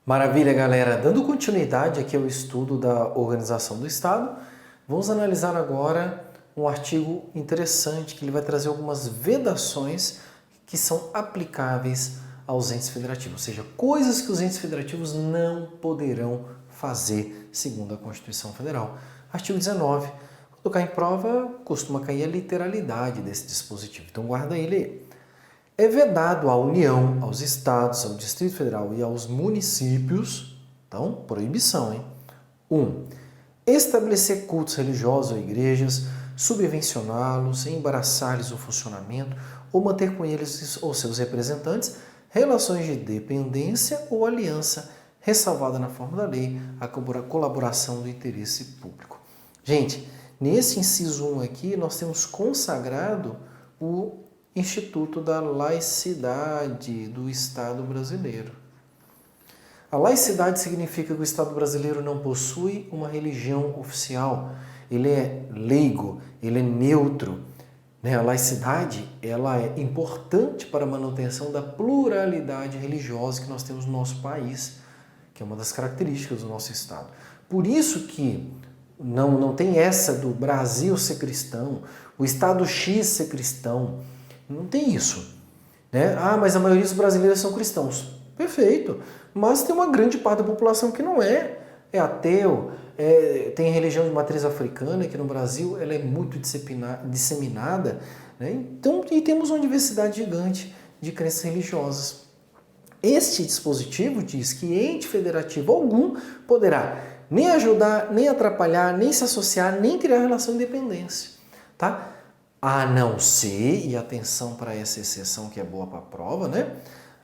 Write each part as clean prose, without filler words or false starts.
Maravilha, galera! Dando continuidade aqui ao estudo da organização do Estado, vamos analisar agora um artigo interessante que ele vai trazer algumas vedações que são aplicáveis aos entes federativos, ou seja, coisas que os entes federativos não poderão fazer segundo a Constituição Federal. Artigo 19. Quando cair em prova, costuma cair a literalidade desse dispositivo, então guarda ele aí. É vedado à União, aos Estados, ao Distrito Federal e aos municípios, então, proibição, hein? 1. Estabelecer cultos religiosos ou igrejas, subvencioná-los, embaraçar-lhes o funcionamento ou manter com eles ou seus representantes relações de dependência ou aliança, ressalvada na forma da lei a colaboração do interesse público. Gente, nesse inciso 1 aqui, nós temos consagrado o Instituto da Laicidade do Estado brasileiro. A laicidade significa que o Estado brasileiro não possui uma religião oficial, ele é leigo, ele é neutro. A laicidade ela é importante para a manutenção da pluralidade religiosa que nós temos no nosso país, que é uma das características do nosso Estado. Por isso que não tem essa do Brasil ser cristão, o Estado X ser cristão. Não tem isso, né? Ah, mas a maioria dos brasileiros são cristãos. Perfeito, mas tem uma grande parte da população que não é. É ateu, tem religião de matriz africana, que no Brasil ela é muito disseminada, né? Então, e temos uma diversidade gigante de crenças religiosas. Este dispositivo diz que ente federativo algum poderá nem ajudar, nem atrapalhar, nem se associar, nem criar relação de dependência, tá? A não ser, e atenção para essa exceção que é boa para a prova, né?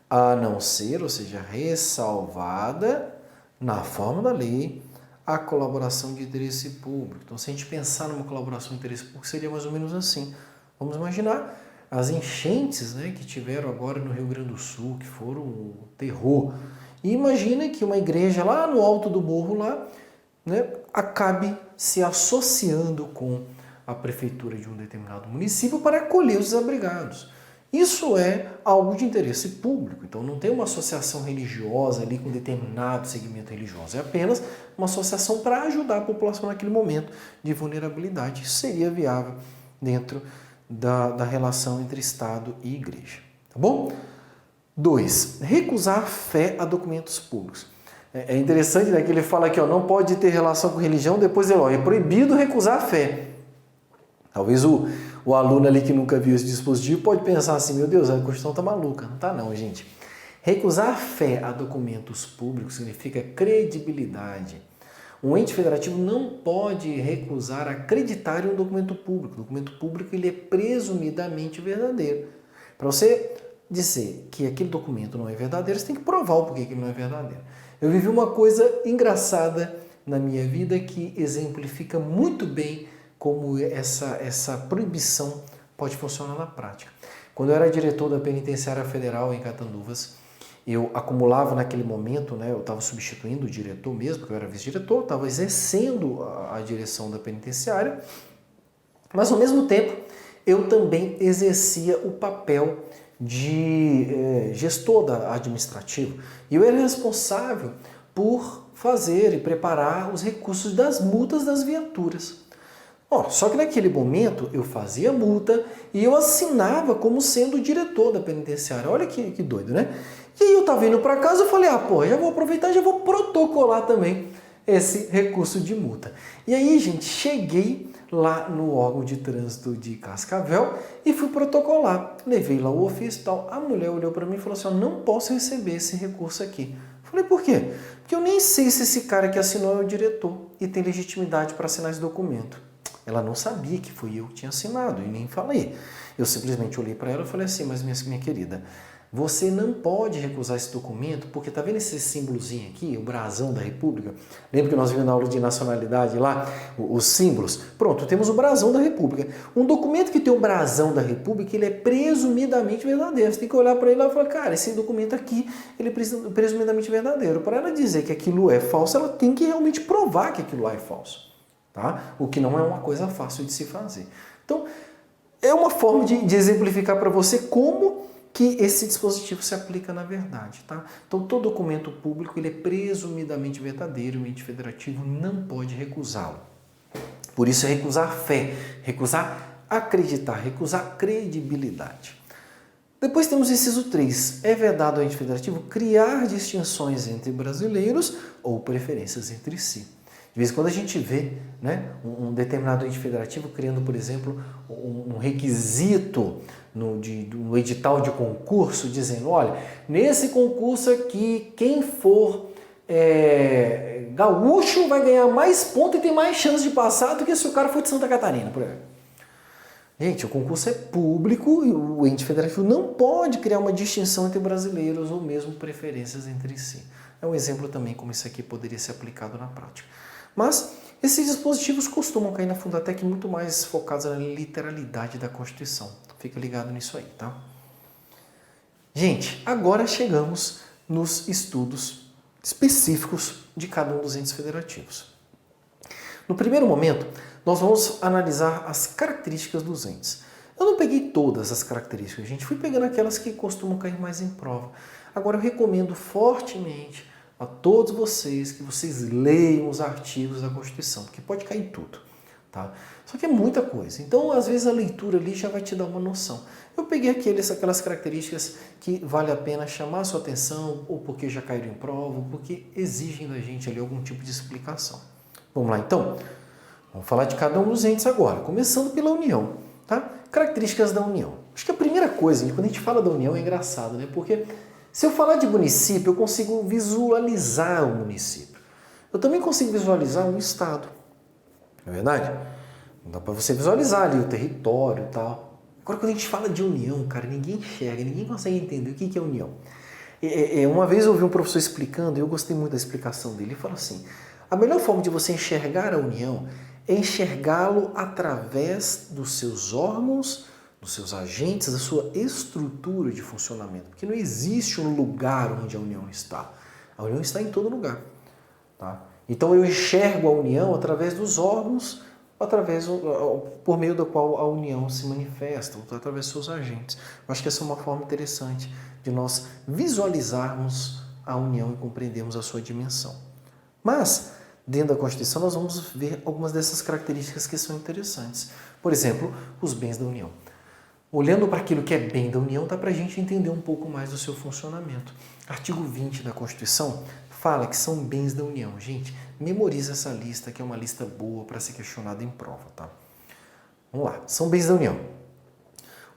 A não ser, ou seja, ressalvada na forma da lei, a colaboração de interesse público. Então, se a gente pensar numa colaboração de interesse público, seria mais ou menos assim. Vamos imaginar as enchentes, né, que tiveram agora no Rio Grande do Sul, que foram um terror. E imagina que uma igreja lá no alto do morro, lá, né, acabe se associando com a prefeitura de um determinado município para acolher os desabrigados. Isso é algo de interesse público, então não tem uma associação religiosa ali com determinado segmento religioso, é apenas uma associação para ajudar a população naquele momento de vulnerabilidade. Isso seria viável dentro da relação entre Estado e Igreja. Tá bom? 2. Recusar fé a documentos públicos. É interessante, né, que ele fala aqui, ó, não pode ter relação com religião, depois ele, ó, é proibido recusar a fé. Talvez o aluno ali que nunca viu esse dispositivo pode pensar assim, meu Deus, a Constituição está maluca. Não está não, gente. Recusar fé a documentos públicos significa credibilidade. Um ente federativo não pode recusar acreditar em um documento público. O documento público ele é presumidamente verdadeiro. Para você dizer que aquele documento não é verdadeiro, você tem que provar o porquê que ele não é verdadeiro. Eu vivi uma coisa engraçada na minha vida que exemplifica muito bem como essa proibição pode funcionar na prática. Quando eu era diretor da Penitenciária Federal em Catanduvas, eu acumulava naquele momento, né, eu estava substituindo o diretor mesmo, porque eu era vice-diretor, estava exercendo a direção da penitenciária, mas ao mesmo tempo eu também exercia o papel de gestor administrativo. E eu era responsável por fazer e preparar os recursos das multas das viaturas. Só que naquele momento eu fazia multa e eu assinava como sendo o diretor da penitenciária. Olha que doido, né? E aí eu estava indo para casa e falei, já vou aproveitar e já vou protocolar também esse recurso de multa. E aí, gente, cheguei lá no órgão de trânsito de Cascavel e fui protocolar. Levei lá o ofício e tal. A mulher olhou para mim e falou assim, não posso receber esse recurso aqui. Falei, por quê? Porque eu nem sei se esse cara que assinou é o diretor e tem legitimidade para assinar esse documento. Ela não sabia que foi eu que tinha assinado e nem falei. Eu simplesmente olhei para ela e falei assim, mas minha querida, você não pode recusar esse documento porque tá vendo esse símbolozinho aqui, o brasão da República? Lembra que nós vimos na aula de nacionalidade lá, os símbolos? Pronto, temos o brasão da República. Um documento que tem o brasão da República, ele é presumidamente verdadeiro. Você tem que olhar para ele e falar, cara, esse documento aqui, ele é presumidamente verdadeiro. Para ela dizer que aquilo é falso, ela tem que realmente provar que aquilo lá é falso. Tá? O que não é uma coisa fácil de se fazer. Então, é uma forma de exemplificar para você como que esse dispositivo se aplica na verdade, tá? Então, todo documento público ele é presumidamente verdadeiro, o ente federativo não pode recusá-lo. Por isso é recusar fé, recusar acreditar, recusar credibilidade. Depois temos o inciso 3. É vedado ao ente federativo criar distinções entre brasileiros ou preferências entre si. De vez em quando a gente vê, né, um determinado ente federativo criando, por exemplo, um requisito no edital de concurso, dizendo, olha, nesse concurso aqui, quem for gaúcho vai ganhar mais pontos e tem mais chance de passar do que se o cara for de Santa Catarina, por exemplo. Gente, o concurso é público e o ente federativo não pode criar uma distinção entre brasileiros ou mesmo preferências entre si. É um exemplo também como isso aqui poderia ser aplicado na prática. Mas esses dispositivos costumam cair na Fundatec muito mais focados na literalidade da Constituição. Fica ligado nisso aí, tá? Gente, agora chegamos nos estudos específicos de cada um dos entes federativos. No primeiro momento, nós vamos analisar as características dos entes. Eu não peguei todas as características, gente. Fui pegando aquelas que costumam cair mais em prova. Agora, eu recomendo fortemente a todos vocês que vocês leiam os artigos da Constituição, porque pode cair tudo, tá? Só que é muita coisa. Então, às vezes, a leitura ali já vai te dar uma noção. Eu peguei aquelas características que vale a pena chamar a sua atenção, ou porque já caíram em prova, ou porque exigem da gente ali algum tipo de explicação. Vamos lá, então? Vamos falar de cada um dos entes agora, começando pela União, tá? Características da União. Acho que a primeira coisa, quando a gente fala da União, é engraçado, né? Porque se eu falar de município, eu consigo visualizar o município. Eu também consigo visualizar um estado. Não é verdade? Não dá para você visualizar ali o território e tal. Agora, quando a gente fala de União, cara, ninguém enxerga, ninguém consegue entender o que é União. Uma vez eu ouvi um professor explicando, e eu gostei muito da explicação dele. Ele falou assim, a melhor forma de você enxergar a União é enxergá-lo através dos seus órgãos, dos seus agentes, da sua estrutura de funcionamento. Porque não existe um lugar onde a União está. A União está em todo lugar. Tá? Então eu enxergo a União através dos órgãos, por meio do qual a União se manifesta, através dos seus agentes. Eu acho que essa é uma forma interessante de nós visualizarmos a União e compreendermos a sua dimensão. Mas, dentro da Constituição, nós vamos ver algumas dessas características que são interessantes. Por exemplo, os bens da União. Olhando para aquilo que é bem da União, dá para a gente entender um pouco mais do seu funcionamento. Artigo 20 da Constituição fala que são bens da União. Gente, memoriza essa lista, que é uma lista boa para ser questionada em prova, tá? Vamos lá. São bens da União.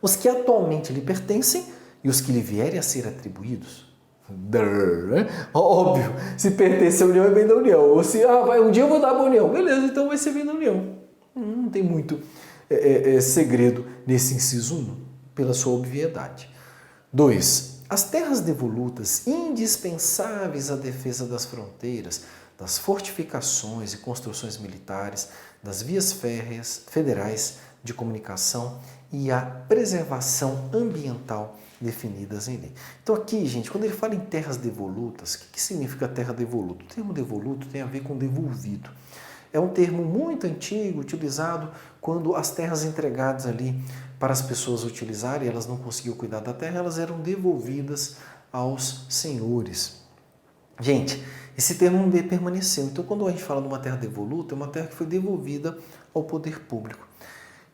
Os que atualmente lhe pertencem e os que lhe vierem a ser atribuídos. Óbvio, se pertence à União é bem da União. Ou se um dia eu vou dar para a União, beleza, então vai ser bem da União. Não tem muito segredo nesse inciso 1, pela sua obviedade. 2. As terras devolutas, indispensáveis à defesa das fronteiras, das fortificações e construções militares, das vias férreas federais de comunicação e a preservação ambiental definidas em lei. Então aqui, gente, quando ele fala em terras devolutas, o que significa terra devoluta? O termo devoluto tem a ver com devolvido. É um termo muito antigo, utilizado quando as terras entregadas ali para as pessoas utilizarem, elas não conseguiam cuidar da terra, elas eram devolvidas aos senhores. Gente, esse termo permaneceu. Então, quando a gente fala de uma terra devoluta, é uma terra que foi devolvida ao poder público.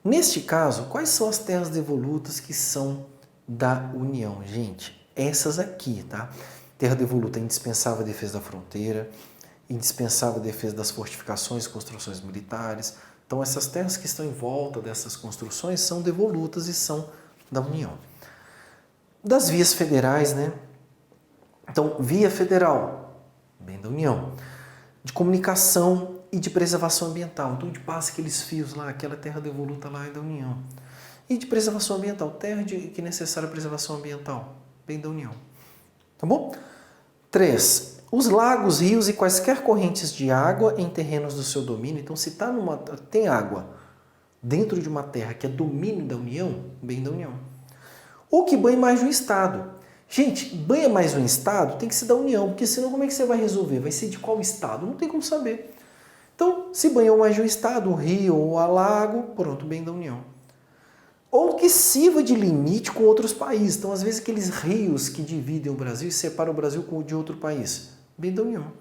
Neste caso, quais são as terras devolutas que são da União? Gente, essas aqui, tá? Terra devoluta é indispensável à defesa da fronteira, indispensável à defesa das fortificações e construções militares. Então, essas terras que estão em volta dessas construções são devolutas e são da União. Das vias federais, né? Então, via federal, bem da União. De comunicação e de preservação ambiental. Então, onde passa aqueles fios lá, aquela terra devoluta lá é da União. E de preservação ambiental, terra que é necessária preservação ambiental, bem da União. Tá bom? 3. Os lagos, rios e quaisquer correntes de água em terrenos do seu domínio. Então, se tem água dentro de uma terra que é domínio da União, bem da União. Ou que banhe mais de um estado. Gente, banha mais um estado tem que ser da União, porque senão como é que você vai resolver? Vai ser de qual estado? Não tem como saber. Então, se banhou mais de um estado, um rio ou um lago, pronto, bem da União. ou que sirva de limite com outros países. Então, às vezes, aqueles rios que dividem o Brasil e separam o Brasil de outro país, bem da União.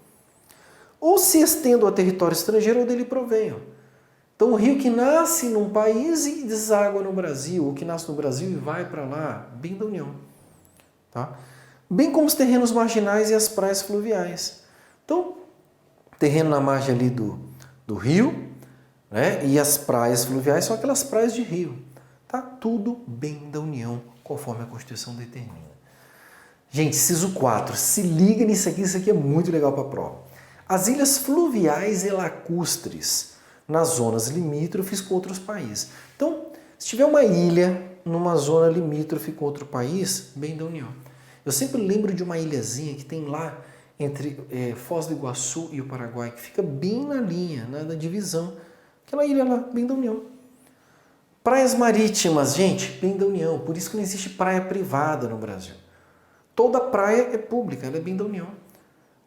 Ou se estendam a território estrangeiro ou dele provenham. Então, o rio que nasce num país e deságua no Brasil, ou que nasce no Brasil e vai para lá, bem da União. Tá? Bem como os terrenos marginais e as praias fluviais. Então, terreno na margem ali do rio, né? E as praias fluviais são aquelas praias de rio. Tá? Tudo bem da União, conforme a Constituição determina. Gente, inciso 4, se liga nisso aqui é muito legal para a prova. As ilhas fluviais e lacustres nas zonas limítrofes com outros países. Então, se tiver uma ilha numa zona limítrofe com outro país, bem da União. Eu sempre lembro de uma ilhazinha que tem lá entre Foz do Iguaçu e o Paraguai, que fica bem na linha, né, da divisão. Aquela ilha lá, bem da União. Praias marítimas, gente, bem da União. Por isso que não existe praia privada no Brasil. Toda praia é pública, ela é bem da União.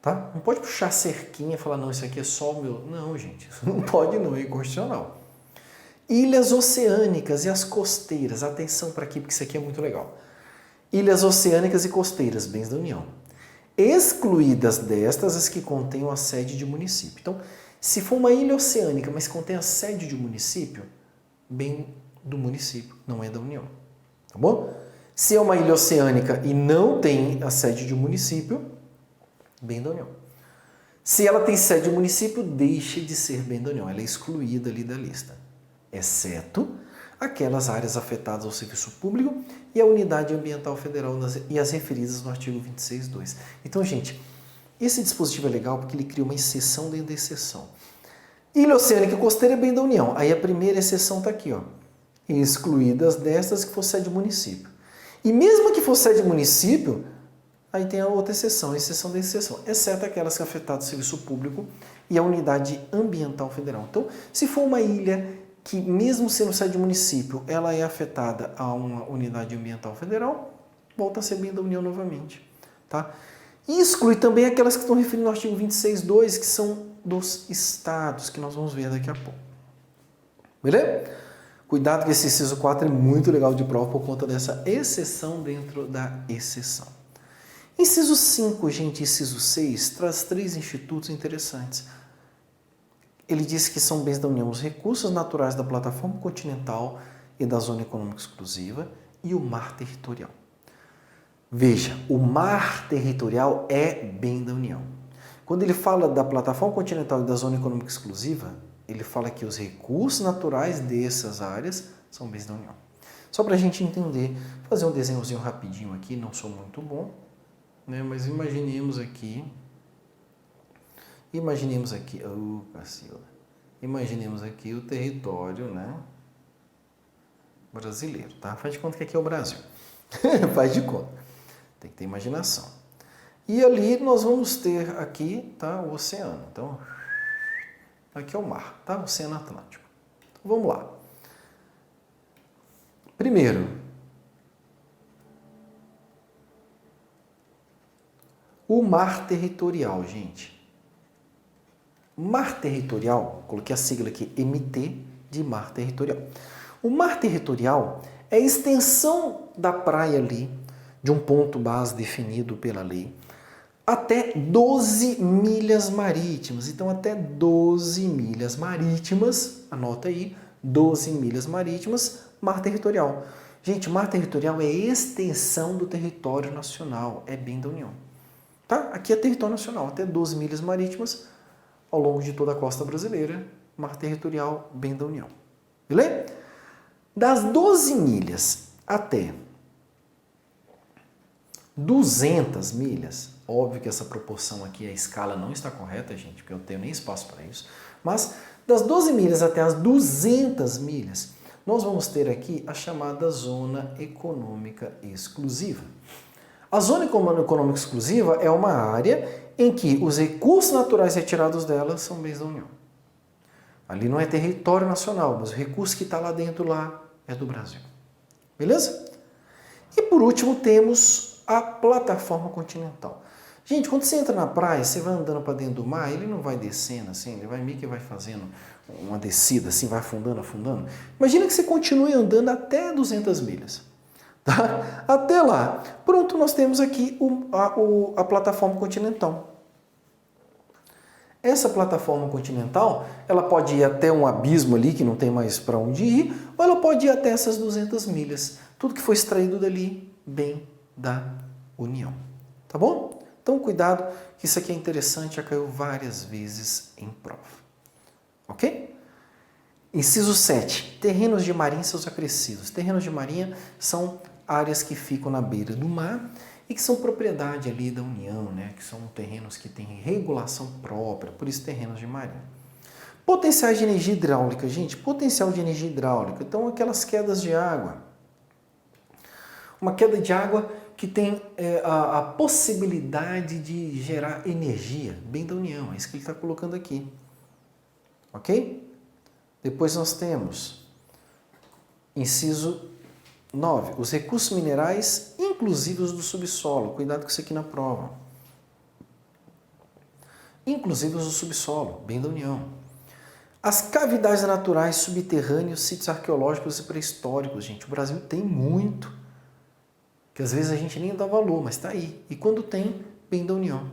Tá? Não pode puxar cerquinha e falar, não, isso aqui é só o meu. Não, gente, isso não pode não, é inconstitucional. Ilhas oceânicas e as costeiras. Atenção para aqui, porque isso aqui é muito legal. Ilhas oceânicas e costeiras, bens da União. Excluídas destas as que contenham a sede de município. Então, se for uma ilha oceânica, mas contém a sede de município, bem do município, não é da União. Tá bom? Se é uma ilha oceânica e não tem a sede de município, bem da União. Se ela tem sede de município, deixa de ser bem da União. Ela é excluída ali da lista. Exceto aquelas áreas afetadas ao serviço público e à unidade ambiental federal e as referidas no artigo 26.2. Então, gente, esse dispositivo é legal porque ele cria uma exceção dentro da exceção. Ilha oceânica e costeira é bem da União. Aí a primeira exceção está aqui, ó. Excluídas destas que for sede de município. E mesmo que for sede de município, aí tem a outra exceção, a exceção da exceção, exceto aquelas que afetadas ao serviço público e à unidade ambiental federal. Então, se for uma ilha que, mesmo sendo sede de município, ela é afetada a uma unidade ambiental federal, volta a ser bem da União novamente. Tá? E exclui também aquelas que estão referindo ao artigo 26.2, que são dos estados, que nós vamos ver daqui a pouco. Beleza? Cuidado que esse inciso 4 é muito legal de prova por conta dessa exceção dentro da exceção. Inciso 5, gente, inciso 6, traz 3 institutos interessantes. Ele diz que são bens da União os recursos naturais da plataforma continental e da zona econômica exclusiva e o mar territorial. Veja, o mar territorial é bem da União. Quando ele fala da plataforma continental e da zona econômica exclusiva, ele fala que os recursos naturais dessas áreas são bens da União. Só para a gente entender, fazer um desenhozinho rapidinho aqui, não sou muito bom, né? Mas imaginemos aqui, imaginemos aqui o território, né, brasileiro, tá? Faz de conta que aqui é o Brasil. Faz de conta. Tem que ter imaginação. E ali nós vamos ter aqui, tá, o oceano. Então, aqui é o mar, tá? O Oceano Atlântico. Então, vamos lá. Primeiro, o mar territorial, gente. Mar territorial, coloquei a sigla aqui, MT, de mar territorial. O mar territorial é a extensão da praia ali, de um ponto base definido pela lei, até 12 milhas marítimas. Então, até 12 milhas marítimas, anota aí, 12 milhas marítimas, mar territorial. Gente, mar territorial é extensão do território nacional, é bem da União. Tá? Aqui é território nacional, até 12 milhas marítimas, ao longo de toda a costa brasileira, mar territorial, bem da União. Beleza? Das 12 milhas até 200 milhas, óbvio que essa proporção aqui, a escala não está correta, gente, porque eu não tenho nem espaço para isso, mas das 12 milhas até as 200 milhas, nós vamos ter aqui a chamada Zona Econômica Exclusiva. A Zona Econômica Exclusiva é uma área em que os recursos naturais retirados dela são bens da União. Ali não é território nacional, mas o recurso que está lá dentro lá é do Brasil. Beleza? E por último temos a plataforma continental. Gente, quando você entra na praia, você vai andando para dentro do mar, ele não vai descendo assim, ele vai meio que vai fazendo uma descida assim, vai afundando, afundando. Imagina que você continue andando até 200 milhas. Tá? Até lá. Pronto, nós temos aqui a plataforma continental. Essa plataforma continental, ela pode ir até um abismo ali, que não tem mais para onde ir, ou ela pode ir até essas 200 milhas. Tudo que foi extraído dali, bem da União. Tá bom? Então, cuidado, que isso aqui é interessante, já caiu várias vezes em prova. Ok? Inciso 7. Terrenos de marinha e seus acrescidos. Terrenos de marinha são áreas que ficam na beira do mar e que são propriedade ali da União, né? Que são terrenos que têm regulação própria, por isso terrenos de marinha. Potenciais de energia hidráulica, gente, potencial de energia hidráulica, então aquelas quedas de água. Uma queda de água que tem a possibilidade de gerar energia, bem da União, é isso que ele está colocando aqui. Ok? Depois nós temos, inciso 9, os recursos minerais, inclusive os do subsolo. Cuidado com isso aqui na prova. Inclusive os do subsolo, bem da União. As cavidades naturais subterrâneas, sítios arqueológicos e pré-históricos. Gente, o Brasil tem muito, que às vezes a gente nem dá valor, mas está aí. E quando tem, bem da União.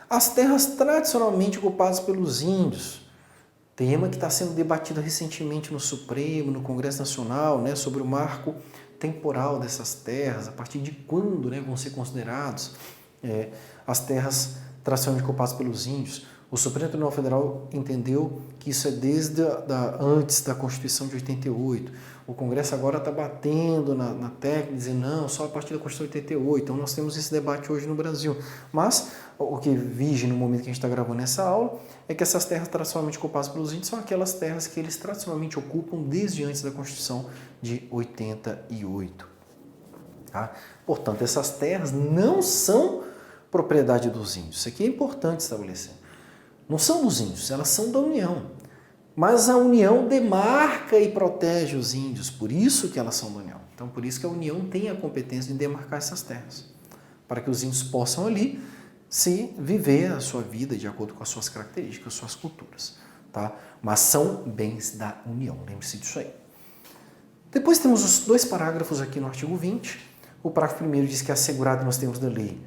As terras tradicionalmente ocupadas pelos índios. Tema que está sendo debatido recentemente no Supremo, no Congresso Nacional, né, sobre o marco temporal dessas terras, a partir de quando, né, vão ser considerados as terras tradicionalmente ocupadas pelos índios. O Supremo Tribunal Federal entendeu que isso é desde antes da Constituição de 88. O Congresso agora está batendo na tecla, dizendo não, só a partir da Constituição de 88. Então nós temos esse debate hoje no Brasil. Mas o que vige no momento que a gente está gravando essa aula é que essas terras tradicionalmente ocupadas pelos índios são aquelas terras que eles tradicionalmente ocupam desde antes da Constituição de 88. Tá? Portanto, essas terras não são propriedade dos índios. Isso aqui é importante estabelecer. Não são dos índios, elas são da União. Mas a União demarca e protege os índios, por isso que elas são da União. Então, por isso que a União tem a competência de demarcar essas terras, para que os índios possam ali se viver a sua vida de acordo com as suas características, as suas culturas. Tá? Mas são bens da União, lembre-se disso aí. Depois temos os dois parágrafos aqui no artigo 20. O parágrafo primeiro diz que é assegurado nos termos da lei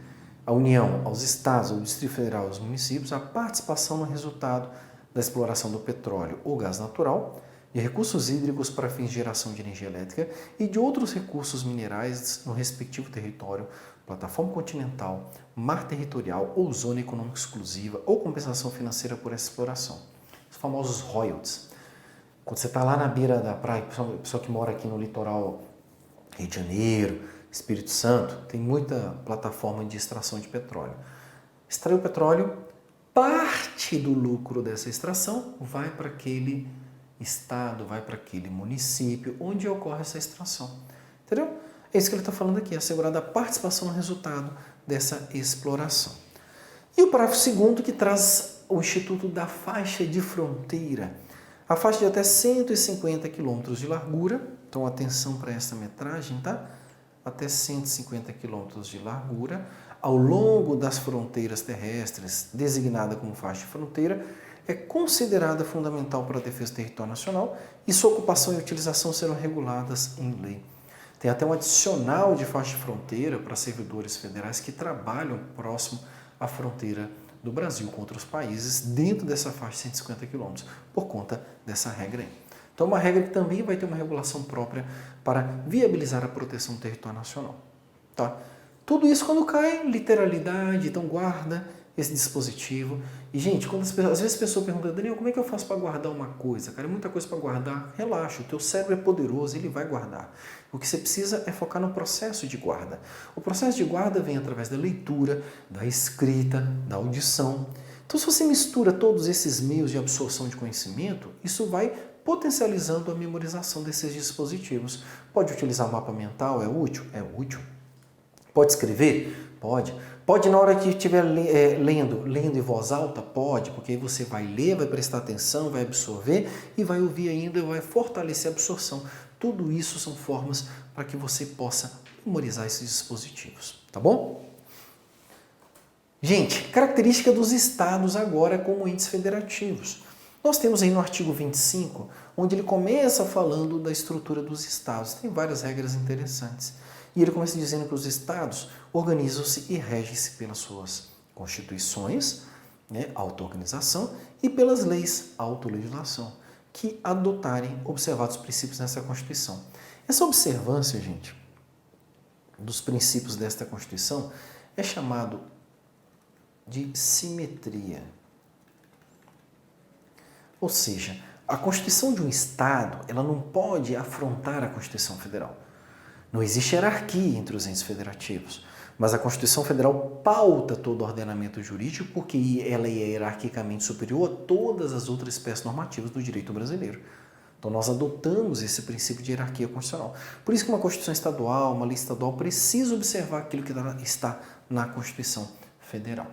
à União, aos Estados, ao Distrito Federal e aos municípios a participação no resultado da exploração do petróleo ou gás natural, de recursos hídricos para fins de geração de energia elétrica e de outros recursos minerais no respectivo território, plataforma continental, mar territorial ou zona econômica exclusiva ou compensação financeira por essa exploração. Os famosos royalties. Quando você está lá na beira da praia, pessoal que mora aqui no litoral Rio de Janeiro, Espírito Santo, tem muita plataforma de extração de petróleo. Extraiu o petróleo, parte do lucro dessa extração vai para aquele estado, vai para aquele município onde ocorre essa extração. Entendeu? É isso que ele está falando aqui, assegurada a participação no resultado dessa exploração. E o parágrafo segundo que traz o Instituto da Faixa de Fronteira. A faixa de até 150 quilômetros de largura, então atenção para essa metragem, tá? Até 150 quilômetros de largura, ao longo das fronteiras terrestres, designada como faixa de fronteira, é considerada fundamental para a defesa do território nacional e sua ocupação e utilização serão reguladas em lei. Tem até um adicional de faixa de fronteira para servidores federais que trabalham próximo à fronteira do Brasil com outros países dentro dessa faixa de 150 quilômetros, por conta dessa regra aí. Então, uma regra que também vai ter uma regulação própria para viabilizar a proteção do território nacional. Tá? Tudo isso quando cai, literalidade, então guarda esse dispositivo. E, gente, às vezes a pessoa pergunta, Daniel, como é que eu faço para guardar uma coisa? Cara, é muita coisa para guardar. Relaxa, o teu cérebro é poderoso, ele vai guardar. O que você precisa é focar no processo de guarda. O processo de guarda vem através da leitura, da escrita, da audição. Então, se você mistura todos esses meios de absorção de conhecimento, isso vai potencializando a memorização desses dispositivos. Pode utilizar mapa mental, é útil? É útil. Pode escrever? Pode. Pode na hora que estiver lendo em voz alta? Pode, porque aí você vai ler, vai prestar atenção, vai absorver e vai ouvir ainda, vai fortalecer a absorção. Tudo isso são formas para que você possa memorizar esses dispositivos, tá bom? Gente, característica dos estados agora como entes federativos. Nós temos aí no artigo 25, onde ele começa falando da estrutura dos estados. Tem várias regras interessantes. E ele começa dizendo que os estados organizam-se e regem-se pelas suas constituições, né, auto-organização, e pelas leis, autolegislação, que adotarem observados princípios nessa Constituição. Essa observância, gente, dos princípios desta Constituição é chamado de simetria. Ou seja, a Constituição de um Estado, ela não pode afrontar a Constituição Federal. Não existe hierarquia entre os entes federativos, mas a Constituição Federal pauta todo o ordenamento jurídico porque ela é hierarquicamente superior a todas as outras espécies normativas do direito brasileiro. Então nós adotamos esse princípio de hierarquia constitucional. Por isso que uma Constituição estadual, uma lei estadual, precisa observar aquilo que está na Constituição Federal.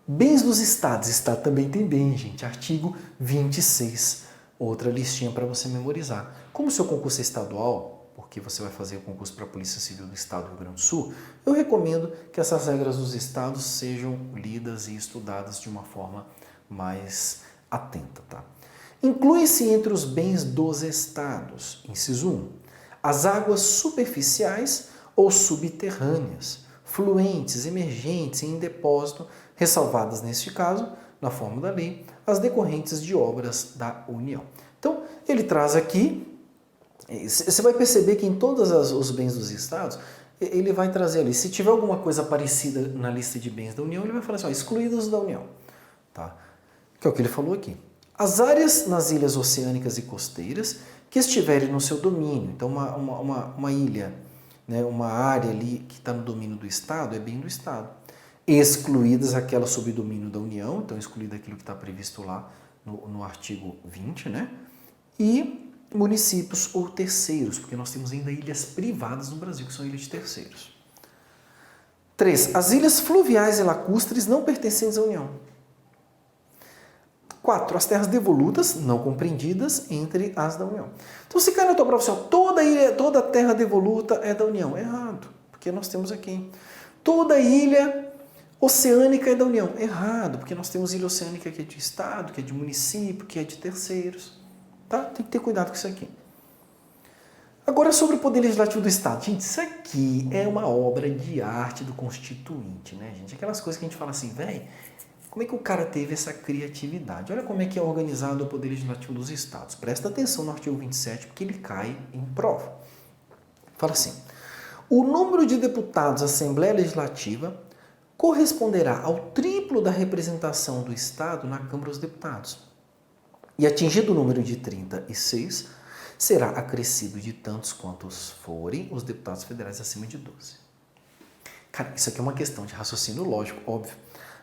Bens dos estados. Estado também tem bem, gente. Artigo 26. Outra listinha para você memorizar. Como o seu concurso é estadual, porque você vai fazer o concurso para a Polícia Civil do Estado do Rio Grande do Sul, eu recomendo que essas regras dos estados sejam lidas e estudadas de uma forma mais atenta, tá? Inclui-se entre os bens dos estados, inciso 1, as águas superficiais ou subterrâneas, fluentes, emergentes e em depósito, ressalvadas neste caso, na forma da lei, as decorrentes de obras da União. Então, ele traz aqui, você vai perceber que em todos os bens dos estados, ele vai trazer ali, se tiver alguma coisa parecida na lista de bens da União, ele vai falar assim, ó, excluídos da União, tá? Que é o que ele falou aqui. As áreas nas ilhas oceânicas e costeiras que estiverem no seu domínio, então uma ilha, né, uma área ali que está no domínio do Estado, é bem do Estado. Excluídas aquelas sob domínio da União, então excluído aquilo que está previsto lá no artigo 20, né? E municípios ou terceiros, porque nós temos ainda ilhas privadas no Brasil, que são ilhas de terceiros. 3. As ilhas fluviais e lacustres não pertencentes à União. 4. As terras devolutas, não compreendidas entre as da União. Então, se cai na tua prova, assim, toda terra devoluta é da União. Errado, porque nós temos aqui. Toda ilha oceânica é da União. Errado, porque nós temos ilha oceânica que é de Estado, que é de município, que é de terceiros. Tá? Tem que ter cuidado com isso aqui. Agora, sobre o Poder Legislativo do Estado. Gente, isso aqui é uma obra de arte do Constituinte, né, gente? Aquelas coisas que a gente fala assim, velho, como é que o cara teve essa criatividade? Olha como é que é organizado o Poder Legislativo dos Estados. Presta atenção no artigo 27, porque ele cai em prova. Fala assim, o número de deputados à Assembleia Legislativa corresponderá ao triplo da representação do Estado na Câmara dos Deputados. E atingido o número de 36, será acrescido de tantos quantos forem os deputados federais acima de 12. Cara, isso aqui é uma questão de raciocínio lógico, óbvio.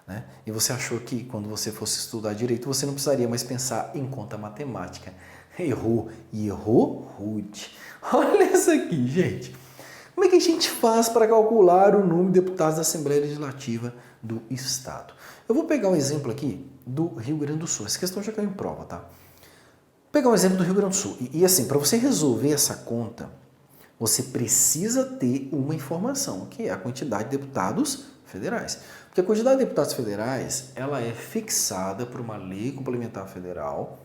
Né? E você achou que quando você fosse estudar direito, você não precisaria mais pensar em conta matemática. Errou, e errou rude. Olha isso aqui, gente. Como é que a gente faz para calcular o número de deputados da Assembleia Legislativa do Estado? Eu vou pegar um exemplo aqui do Rio Grande do Sul. Essa questão já caiu em prova, tá? Vou pegar um exemplo do Rio Grande do Sul. E assim, para você resolver essa conta, você precisa ter uma informação, que é a quantidade de deputados federais. Porque a quantidade de deputados federais, ela é fixada por uma lei complementar federal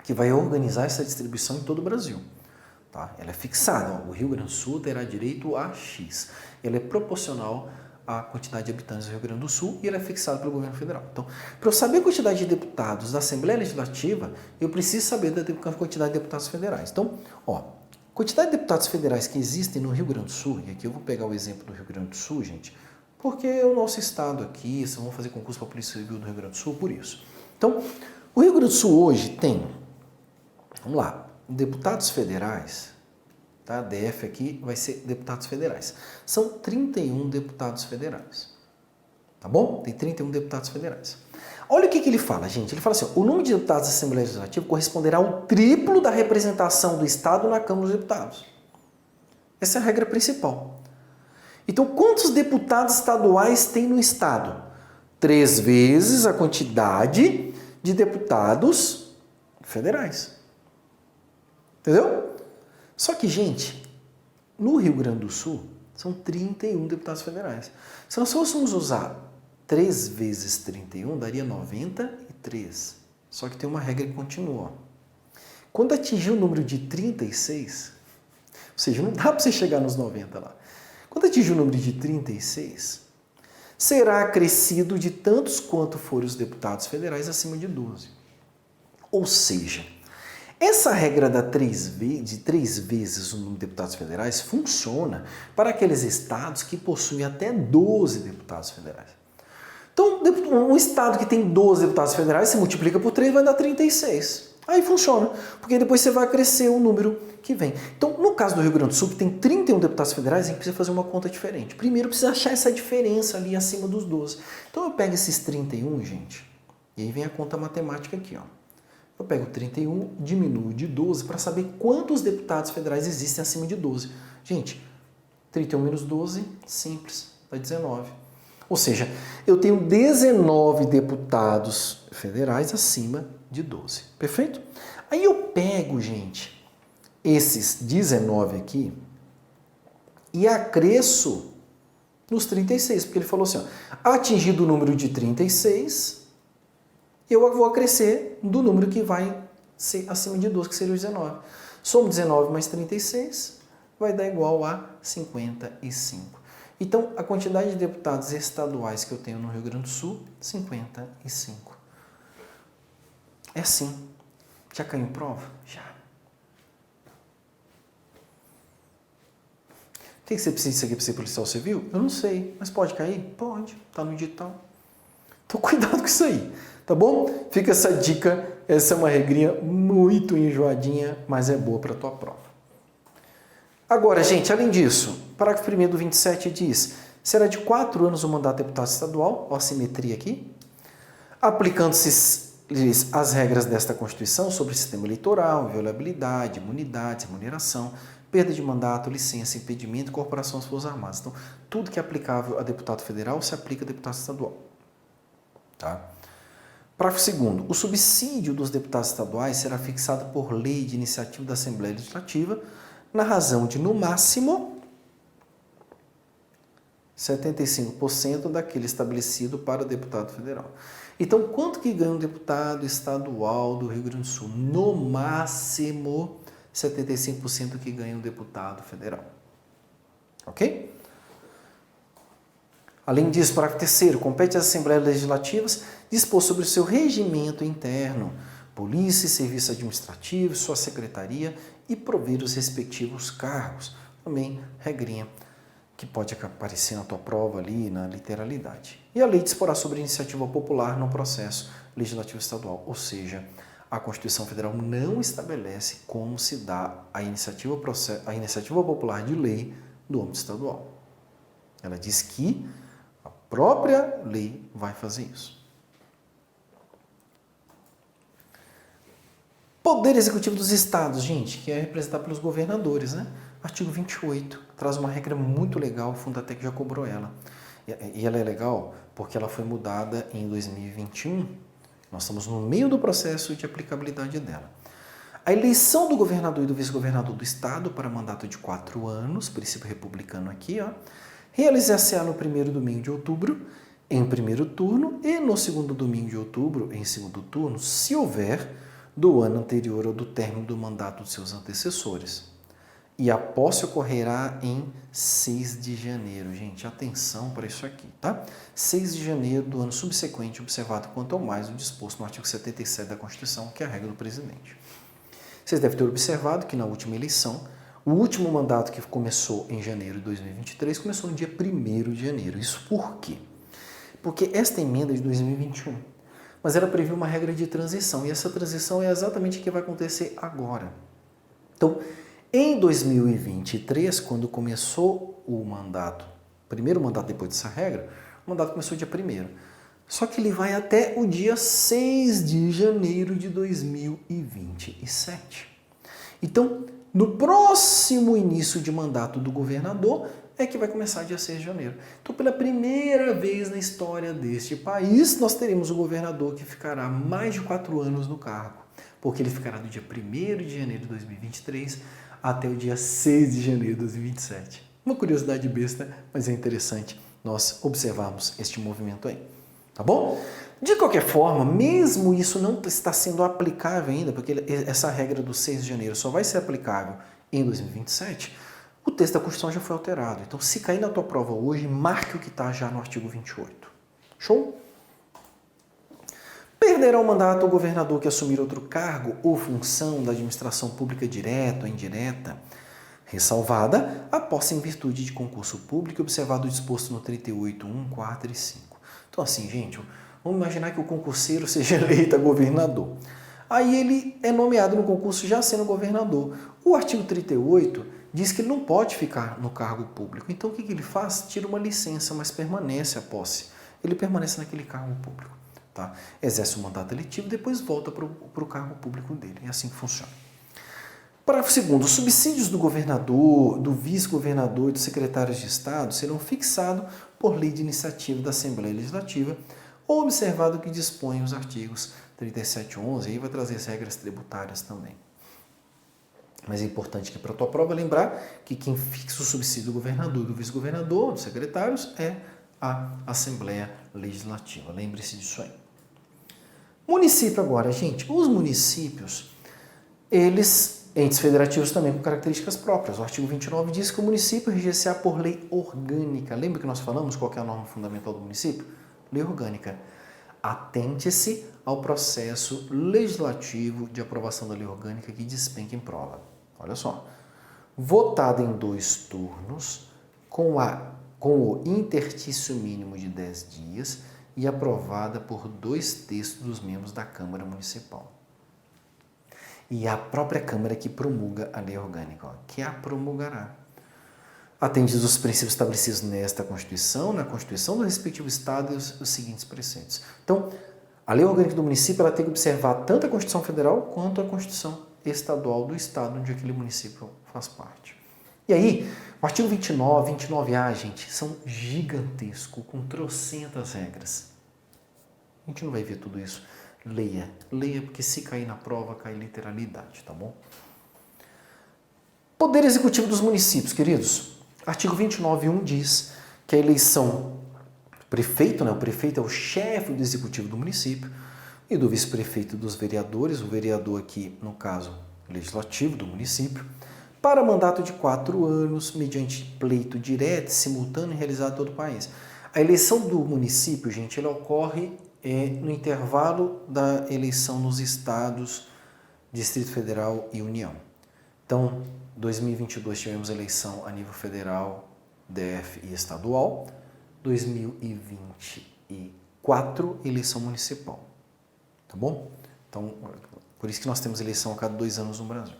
que vai organizar essa distribuição em todo o Brasil. Tá? Ela é fixada. O Rio Grande do Sul terá direito a X. Ela é proporcional à quantidade de habitantes do Rio Grande do Sul e ela é fixada pelo governo federal. Então, para eu saber a quantidade de deputados da Assembleia Legislativa, eu preciso saber da quantidade de deputados federais. Então, ó, quantidade de deputados federais que existem no Rio Grande do Sul, e aqui eu vou pegar o exemplo do Rio Grande do Sul, gente, porque é o nosso estado aqui, se vamos fazer concurso para a Polícia Civil do Rio Grande do Sul, por isso. Então, o Rio Grande do Sul hoje tem, vamos lá, deputados federais, tá? DF aqui vai ser deputados federais. São 31 deputados federais, tá bom? Tem 31 deputados federais. Olha o que ele fala, gente. Ele fala assim, ó, o número de deputados da Assembleia Legislativa corresponderá ao triplo da representação do Estado na Câmara dos Deputados. Essa é a regra principal. Então, quantos deputados estaduais tem no Estado? 3 vezes a quantidade de deputados federais. Entendeu? Só que, gente, no Rio Grande do Sul, são 31 deputados federais. Se nós fôssemos usar 3 vezes 31 daria 93. Só que tem uma regra que continua. Ó. Quando atingir o número de 36, ou seja, não dá para você chegar nos 90 lá. Quando atingir o número de 36, será acrescido de tantos quanto forem os deputados federais acima de 12. Ou seja, essa regra de 3 vezes o número de deputados federais funciona para aqueles estados que possuem até 12 deputados federais. Então, um estado que tem 12 deputados federais, você multiplica por 3, vai dar 36. Aí funciona, porque depois você vai crescer o número que vem. Então, no caso do Rio Grande do Sul, que tem 31 deputados federais, a gente precisa fazer uma conta diferente. Primeiro, precisa achar essa diferença ali acima dos 12. Então, eu pego esses 31, gente, e aí vem a conta matemática aqui, ó. Eu pego 31, diminuo de 12 para saber quantos deputados federais existem acima de 12. Gente, 31 menos 12, simples, dá 19. Ou seja, eu tenho 19 deputados federais acima de 12. Perfeito? Aí eu pego, gente, esses 19 aqui e acresço nos 36, porque ele falou assim, ó, atingido o número de 36, eu vou acrescer do número que vai ser acima de 12, que seria o 19. Somo 19 mais 36 vai dar igual a 55. Então, a quantidade de deputados estaduais que eu tenho no Rio Grande do Sul, 55. É assim. Já caiu em prova? Já. O que você precisa disso aqui para ser policial civil? Eu não sei, mas pode cair? Pode, tá no edital. Então, cuidado com isso aí, tá bom? Fica essa dica, essa é uma regrinha muito enjoadinha, mas é boa para a tua prova. Agora, gente, além disso, parágrafo 1º do 27 diz, será de 4 anos o mandato de deputado estadual, ó a simetria aqui, aplicando-se as regras desta Constituição sobre o sistema eleitoral, inviolabilidade, imunidade, remuneração, perda de mandato, licença, impedimento e corporação às Forças Armadas. Então, tudo que é aplicável a deputado federal se aplica a deputado estadual. Tá? Parágrafo 2º. O subsídio dos deputados estaduais será fixado por lei de iniciativa da Assembleia Legislativa na razão de, no máximo, 75% daquele estabelecido para o deputado federal. Então, quanto que ganha um deputado estadual do Rio Grande do Sul? No máximo, 75% que ganha um deputado federal. Ok? Além disso, parágrafo 3º, compete às Assembleias Legislativas dispor sobre o seu regimento interno, polícia e serviço administrativo, sua secretaria e prover os respectivos cargos. Também regrinha que pode aparecer na tua prova ali, na literalidade. E a lei disporá sobre a iniciativa popular no processo legislativo estadual, ou seja, a Constituição Federal não estabelece como se dá a iniciativa popular de lei do âmbito estadual. Ela diz que a própria lei vai fazer isso. Poder Executivo dos Estados, gente, que é representado pelos governadores, né? Artigo 28, traz uma regra muito legal, o Fundatec já cobrou ela. E ela é legal porque ela foi mudada em 2021, nós estamos no meio do processo de aplicabilidade dela. A eleição do governador e do vice-governador do estado para mandato de 4 anos, princípio republicano aqui, ó, realizar-se-á no primeiro domingo de outubro, em primeiro turno, e no segundo domingo de outubro, em segundo turno, se houver, do ano anterior ou do término do mandato de seus antecessores. E a posse ocorrerá em 6 de janeiro. Gente, atenção para isso aqui, tá? 6 de janeiro do ano subsequente, observado quanto ao mais o disposto no artigo 77 da Constituição, que é a regra do presidente. Vocês devem ter observado que na última eleição, o último mandato que começou em janeiro de 2023, começou no dia 1º de janeiro. Isso por quê? Porque esta emenda é de 2021, mas ela prevê uma regra de transição, e essa transição é exatamente o que vai acontecer agora. Então, em 2023, quando começou o mandato, primeiro mandato depois dessa regra, o mandato começou dia 1º. Só que ele vai até o dia 6 de janeiro de 2027. Então, no próximo início de mandato do governador, é que vai começar dia 6 de janeiro. Então, pela primeira vez na história deste país, nós teremos um governador que ficará mais de 4 anos no cargo, porque ele ficará do dia 1º de janeiro de 2023 até o dia 6 de janeiro de 2027. Uma curiosidade besta, mas é interessante nós observarmos este movimento aí. Tá bom? De qualquer forma, mesmo isso não está sendo aplicável ainda, porque essa regra do 6 de janeiro só vai ser aplicável em 2027, o texto da Constituição já foi alterado. Então, se cair na tua prova hoje, marque o que está já no artigo 28. Show? Perderá o mandato o governador que assumir outro cargo ou função da administração pública direta ou indireta, ressalvada a posse em virtude de concurso público observado o disposto no 38.1, 4 e 5. Então, assim, gente, vamos imaginar que o concurseiro seja eleito a governador. Aí ele é nomeado no concurso já sendo governador. O artigo 38 diz que ele não pode ficar no cargo público. Então, o que ele faz? Tira uma licença, mas permanece a posse. Ele permanece naquele cargo público. Tá? Exerce o mandato eletivo e depois volta para o cargo público dele. É assim que funciona. Parágrafo 2º. Os subsídios do governador, do vice-governador e dos secretários de Estado serão fixados por lei de iniciativa da Assembleia Legislativa ou observado o que dispõem os artigos 37.11, aí vai trazer as regras tributárias também. Mas é importante que para a tua prova lembrar que quem fixa o subsídio do governador, do vice-governador, dos secretários é a Assembleia Legislativa. Lembre-se disso aí. Município agora, gente. Os municípios, eles, entes federativos também com características próprias. O artigo 29 diz que o município reger-se-á por lei orgânica. Lembra que nós falamos qual que é a norma fundamental do município? Lei orgânica. Atente-se ao processo legislativo de aprovação da lei orgânica que despenca em prova. Olha só. Votada em 2 turnos, com o interstício mínimo de 10 dias e aprovada por 2/3 dos membros da Câmara Municipal. E é a própria Câmara que promulga a lei orgânica, que a promulgará. Atendidos os princípios estabelecidos nesta Constituição, na Constituição do respectivo Estado e os seguintes preceitos. Então, a lei orgânica do município ela tem que observar tanto a Constituição Federal quanto a Constituição Estadual do Estado onde aquele município faz parte. E aí, o artigo 29, 29A, gente, são gigantescos, com trocentas regras. A gente não vai ver tudo isso. Leia, porque se cair na prova, cai literalidade, tá bom? Poder Executivo dos Municípios, queridos. Artigo 29.1 diz que a eleição do prefeito, o prefeito é o chefe do executivo do município, e do vice-prefeito dos vereadores, o vereador aqui, no caso, legislativo do município, para mandato de 4 anos, mediante pleito direto e simultâneo realizado em todo o país. A eleição do município, gente, ela ocorre no intervalo da eleição nos estados, Distrito Federal e União. Então, 2022 tivemos eleição a nível federal, DF e estadual. 2024, eleição municipal. Tá bom? Então, por isso que nós temos eleição a cada 2 anos no Brasil.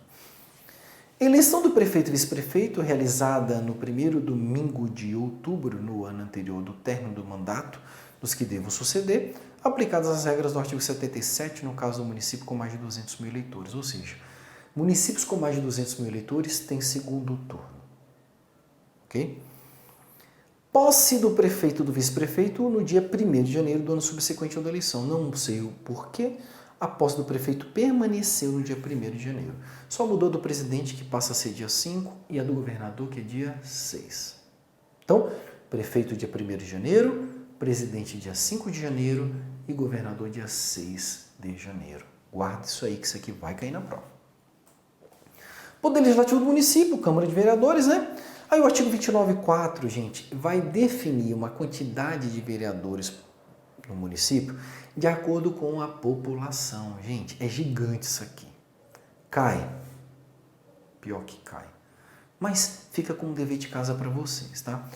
Eleição do prefeito e vice-prefeito, realizada no primeiro domingo de outubro, no ano anterior do término do mandato dos que devam suceder, aplicadas as regras do artigo 77, no caso do município com mais de 200 mil eleitores. Ou seja, municípios com mais de 200 mil eleitores têm segundo turno. Ok? Posse do prefeito e do vice-prefeito no dia 1º de janeiro do ano subsequente à da eleição. Não sei o porquê. A posse do prefeito permaneceu no dia 1º de janeiro. Só mudou do presidente, que passa a ser dia 5, e a do governador, que é dia 6. Então, prefeito dia 1º de janeiro, presidente dia 5 de janeiro e governador dia 6 de janeiro. Guarda isso aí, que isso aqui vai cair na prova. Poder Legislativo do município, Câmara de Vereadores, né? Aí o artigo 29.4, gente, vai definir uma quantidade de vereadores no município de acordo com a população. Gente, é gigante isso aqui. Cai. Pior que cai. Mas fica como dever de casa para vocês, tá?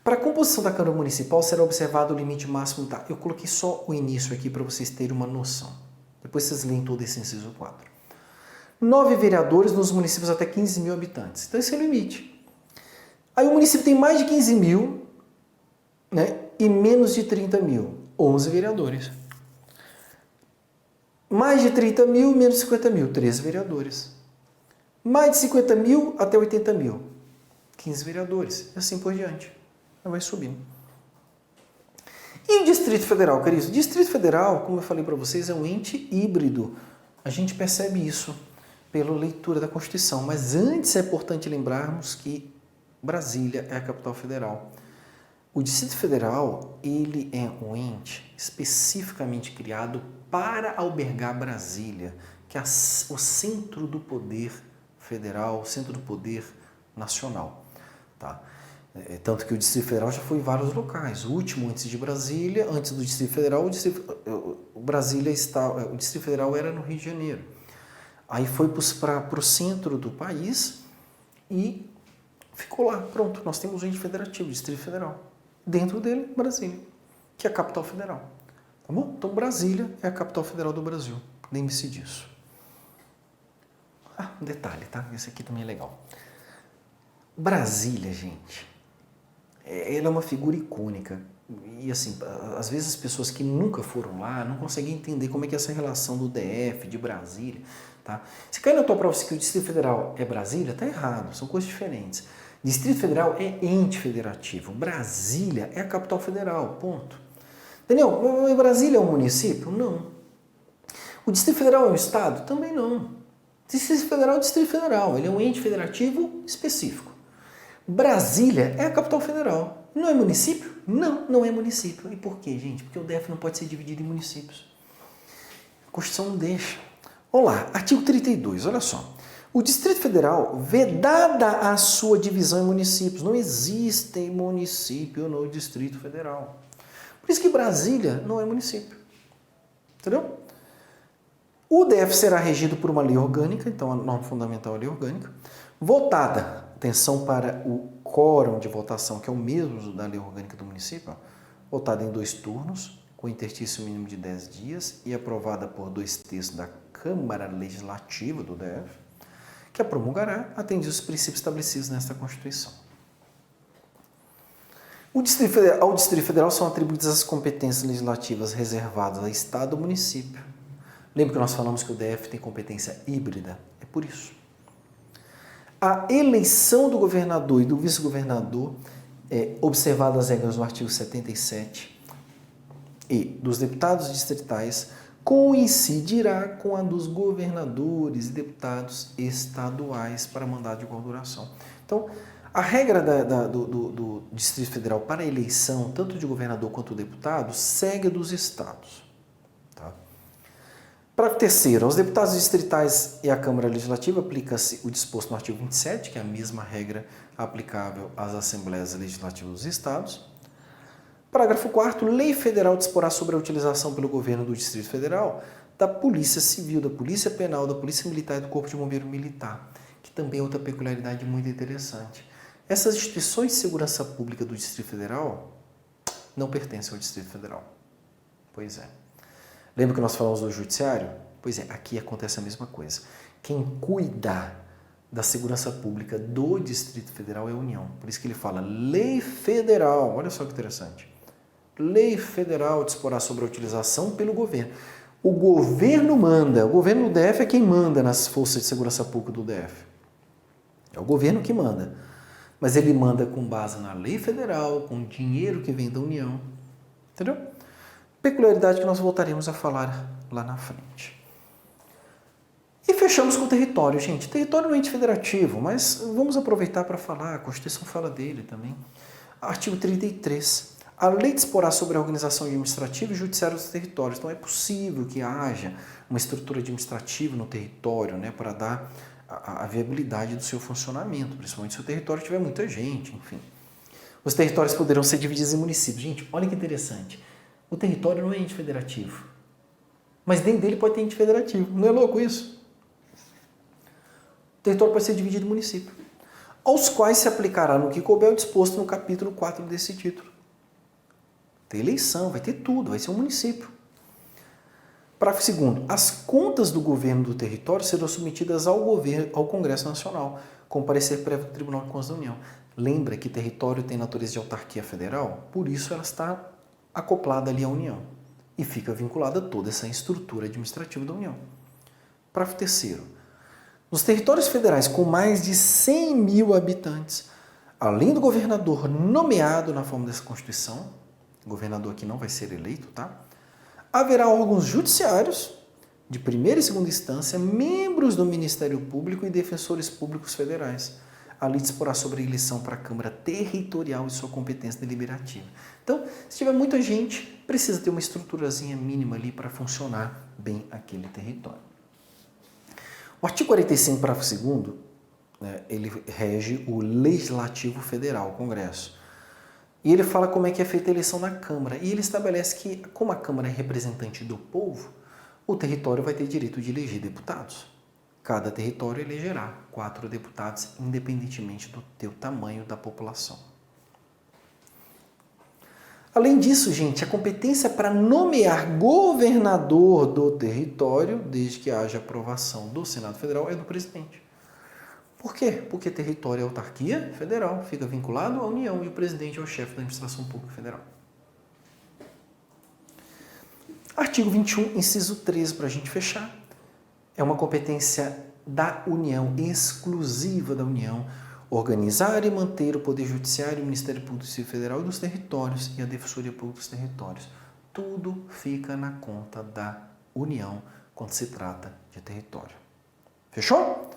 Para a composição da Câmara Municipal será observado o limite máximo, tá? Eu coloquei só o início aqui para vocês terem uma noção. Depois vocês leem todo esse inciso 4. 9 vereadores nos municípios até 15 mil habitantes. Então esse é o limite. Aí o município tem mais de 15 mil, né? E menos de 30 mil. 11 vereadores. Mais de 30 mil, menos de 50 mil, 13 vereadores. Mais de 50 mil até 80 mil, 15 vereadores. E assim por diante. Vai subindo. E o Distrito Federal, queridos? O Distrito Federal, como eu falei para vocês, é um ente híbrido. A gente percebe isso pela leitura da Constituição. Mas antes é importante lembrarmos que Brasília é a capital federal. O Distrito Federal, ele é um ente especificamente criado para albergar Brasília, que é o centro do poder federal, o centro do poder nacional. Tá? Tanto que o Distrito Federal já foi em vários locais. O último antes de Brasília, antes do Distrito Federal, o Distrito Federal era no Rio de Janeiro. Aí foi para o centro do país e ficou lá. Pronto, nós temos um ente federativo, o Distrito Federal. Dentro dele, Brasília, que é a capital federal. Tá bom? Então, Brasília é a capital federal do Brasil. Lembre-se disso. Um detalhe, tá? Esse aqui também é legal. Brasília, gente, ela é uma figura icônica. E assim, às vezes as pessoas que nunca foram lá não conseguem entender como é que é essa relação do DF, de Brasília, tá? Se cair na tua prova que o Distrito Federal é Brasília, tá errado, são coisas diferentes. Distrito Federal é ente federativo. Brasília é a capital federal, ponto. Daniel, mas Brasília é um município? Não. O Distrito Federal é um estado? Também não. O Distrito Federal é o Distrito Federal, ele é um ente federativo específico. Brasília é a capital federal. Não é município? Não, não é município. E por quê, gente? Porque o DF não pode ser dividido em municípios. A Constituição não deixa. Olá, artigo 32, olha só. O Distrito Federal, vedada a sua divisão em municípios. Não existe município no Distrito Federal. Por isso que Brasília não é município. Entendeu? O DF será regido por uma lei orgânica, então a norma fundamental é a lei orgânica, votada, atenção para o quórum de votação, que é o mesmo da lei orgânica do município, votada em 2 turnos, com interstício mínimo de 10 dias e aprovada por 2/3 da Câmara Legislativa do DF, que a promulgará, atendidos os princípios estabelecidos nesta Constituição. Ao Distrito Federal são atribuídas as competências legislativas reservadas a Estado ou município. Lembra que nós falamos que o DF tem competência híbrida? É por isso. A eleição do governador e do vice-governador, observadas as regras do artigo 77, e dos deputados distritais, coincidirá com a dos governadores e deputados estaduais para mandato de igual duração. Então, a regra do Distrito Federal para a eleição, tanto de governador quanto de deputado, segue a dos estados. Tá? Para terceiro, aos deputados distritais e à Câmara Legislativa aplica-se o disposto no artigo 27, que é a mesma regra aplicável às Assembleias Legislativas dos estados. Parágrafo 4º, lei federal disporá sobre a utilização pelo governo do Distrito Federal da Polícia Civil, da Polícia Penal, da Polícia Militar e do Corpo de Bombeiro Militar, que também é outra peculiaridade muito interessante. Essas instituições de segurança pública do Distrito Federal não pertencem ao Distrito Federal. Pois é. Lembra que nós falamos do Judiciário? Pois é, aqui acontece a mesma coisa. Quem cuida da segurança pública do Distrito Federal é a União. Por isso que ele fala lei federal. Olha só que interessante. Lei federal disporá sobre a utilização pelo governo. O governo manda. O governo do DF é quem manda nas forças de segurança pública do DF. É o governo que manda. Mas ele manda com base na lei federal, com dinheiro que vem da União. Entendeu? Peculiaridade que nós voltaremos a falar lá na frente. E fechamos com o território, gente. Território não é ente federativo, mas vamos aproveitar para falar. A Constituição fala dele também. Artigo 33. A lei disporá sobre a organização administrativa e judiciária dos territórios. Então, é possível que haja uma estrutura administrativa no território, né, para dar a viabilidade do seu funcionamento, principalmente se o território tiver muita gente, enfim. Os territórios poderão ser divididos em municípios. Gente, olha que interessante. O território não é ente federativo, mas dentro dele pode ter ente federativo. Não é louco isso? O território pode ser dividido em municípios, aos quais se aplicará no que couber o disposto no capítulo 4 desse título. Tem eleição, vai ter tudo, vai ser um município. Parágrafo 2º. As contas do governo do território serão submetidas ao Congresso Nacional, com parecer prévio do Tribunal de Contas da União. Lembra que território tem natureza de autarquia federal? Por isso ela está acoplada ali à União e fica vinculada a toda essa estrutura administrativa da União. Parágrafo 3º. Nos territórios federais com mais de 100 mil habitantes, além do governador nomeado na forma dessa Constituição, o governador aqui não vai ser eleito, tá? Haverá órgãos judiciários de primeira e segunda instância, membros do Ministério Público e defensores públicos federais, a lei disporá sobre a eleição para a Câmara Territorial e sua competência deliberativa. Então, se tiver muita gente, precisa ter uma estruturazinha mínima ali para funcionar bem aquele território. O artigo 45, parágrafo 2º, né, ele rege o Legislativo Federal, o Congresso. E ele fala como é que é feita a eleição na Câmara. E ele estabelece que, como a Câmara é representante do povo, o território vai ter direito de eleger deputados. Cada território elegerá 4 deputados, independentemente do teu tamanho da população. Além disso, gente, a competência para nomear governador do território, desde que haja aprovação do Senado Federal, é do presidente. Por quê? Porque território é autarquia federal, fica vinculado à União e o presidente é o chefe da administração pública federal. Artigo 21, inciso 13, para a gente fechar. É uma competência da União, exclusiva da União, organizar e manter o Poder Judiciário, o Ministério Público Federal e dos territórios e a Defensoria Pública dos territórios. Tudo fica na conta da União quando se trata de território. Fechou?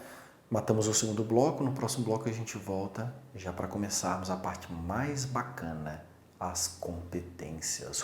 Matamos o segundo bloco. No próximo bloco a gente volta já para começarmos a parte mais bacana, as competências.